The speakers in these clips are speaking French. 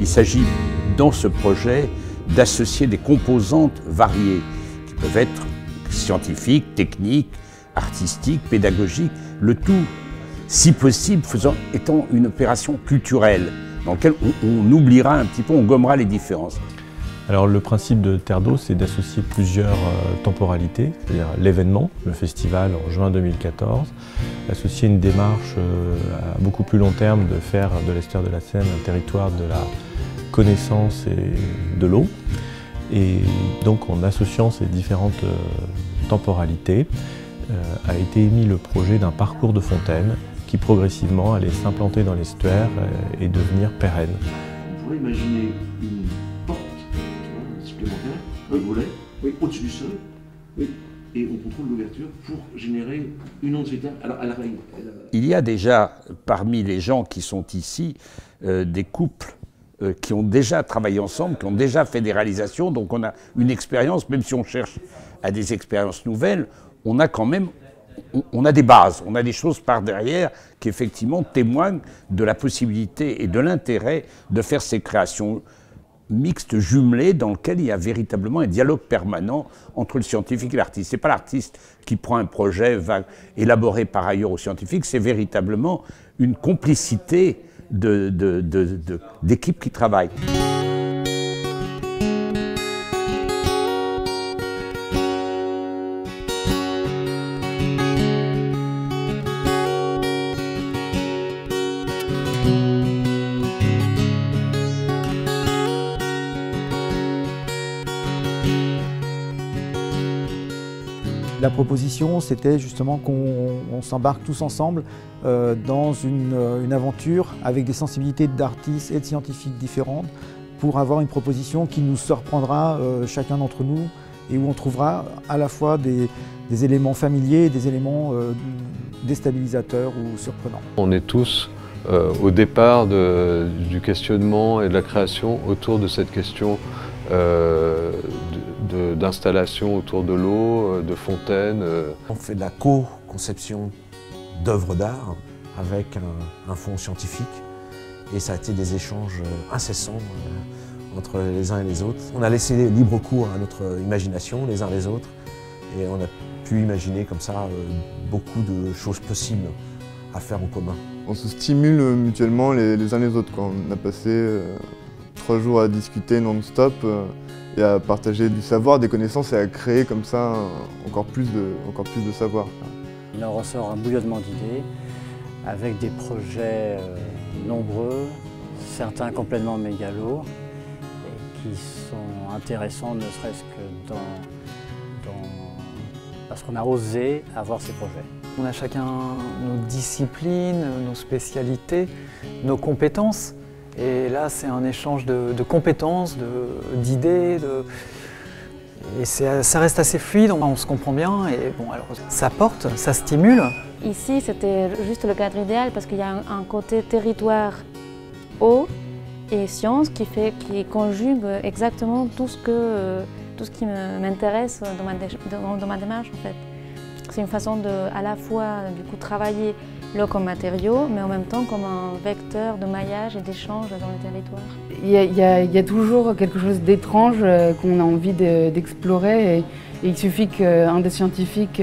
Il s'agit dans ce projet d'associer des composantes variées qui peuvent être scientifiques, techniques, artistiques, pédagogiques, le tout, si possible, étant une opération culturelle dans laquelle on oubliera un petit peu, on gommera les différences. Alors le principe de Terre d'eau, c'est d'associer plusieurs temporalités, c'est-à-dire l'événement, le festival en juin 2014, associer une démarche à beaucoup plus long terme de faire de l'estuaire de la Seine un territoire de la connaissance et de l'eau. Et donc en associant ces différentes temporalités, a été émis le projet d'un parcours de fontaine qui progressivement allait s'implanter dans l'estuaire et devenir pérenne. On pourrait imaginer une porte supplémentaire, un volet, au-dessus du sol, et on contrôle l'ouverture pour générer une onde vitale. Alors, il y a déjà parmi les gens qui sont ici des couples qui ont déjà travaillé ensemble, qui ont déjà fait des réalisations, donc on a une expérience, même si on cherche à des expériences nouvelles, on a quand même, on a des bases, on a des choses par derrière qui effectivement témoignent de la possibilité et de l'intérêt de faire ces créations mixtes, jumelées, dans lesquelles il y a véritablement un dialogue permanent entre le scientifique et l'artiste. Ce n'est pas l'artiste qui prend un projet, va élaborer par ailleurs au scientifique, c'est véritablement une complicité d'équipes qui travaillent. La proposition, c'était justement qu'on s'embarque tous ensemble dans une aventure avec des sensibilités d'artistes et de scientifiques différentes pour avoir une proposition qui nous surprendra chacun d'entre nous et où on trouvera à la fois des éléments familiers et des éléments déstabilisateurs ou surprenants. On est tous au départ du questionnement et de la création autour de cette question d'installation autour de l'eau, de fontaines. On fait de la co-conception d'œuvres d'art avec un fond scientifique et ça a été des échanges incessants entre les uns et les autres. On a laissé libre cours à notre imagination les uns les autres et on a pu imaginer comme ça beaucoup de choses possibles à faire en commun. On se stimule mutuellement les uns les autres. On a passé 3 jours à discuter non-stop et à partager du savoir, des connaissances et à créer comme ça encore plus de savoir. Il en ressort un bouillonnement d'idées avec des projets nombreux, certains complètement mégalos et qui sont intéressants ne serait-ce que parce qu'on a osé avoir ces projets. On a chacun nos disciplines, nos spécialités, nos compétences. Et là, c'est un échange de compétences, d'idées, et ça reste assez fluide, on se comprend bien, et bon, alors, ça porte, ça stimule. Ici, c'était juste le cadre idéal parce qu'il y a un côté territoire, eau et science qui conjugue exactement tout ce qui m'intéresse dans ma démarche, en fait. C'est une façon de, à la fois, du coup, travailler l'eau comme matériau, mais en même temps comme un vecteur de maillage et d'échange dans le territoire. Il y a toujours quelque chose d'étrange qu'on a envie d'explorer et il suffit qu'un des scientifiques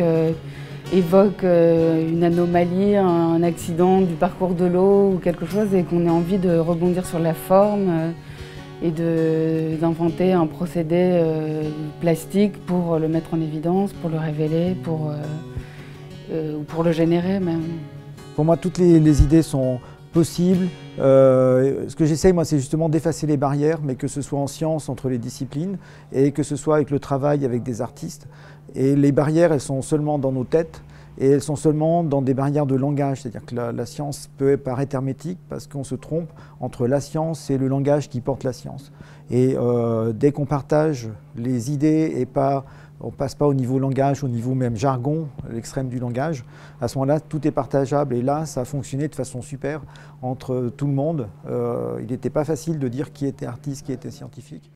évoque une anomalie, un accident du parcours de l'eau ou quelque chose et qu'on ait envie de rebondir sur la forme et d'inventer un procédé plastique pour le mettre en évidence, pour le révéler, ou pour le générer même. Pour moi, toutes les idées sont possibles. Ce que j'essaye, moi, c'est justement d'effacer les barrières, mais que ce soit en sciences, entre les disciplines, et que ce soit avec le travail, avec des artistes. Et les barrières, elles sont seulement dans nos têtes, et elles sont seulement dans des barrières de langage. C'est-à-dire que la science peut paraître hermétique parce qu'on se trompe entre la science et le langage qui porte la science. Et dès qu'on partage les idées et on ne passe pas au niveau langage, au niveau même jargon, l'extrême du langage, à ce moment-là, tout est partageable. Et là, ça a fonctionné de façon super entre tout le monde. Il n'était pas facile de dire qui était artiste, qui était scientifique.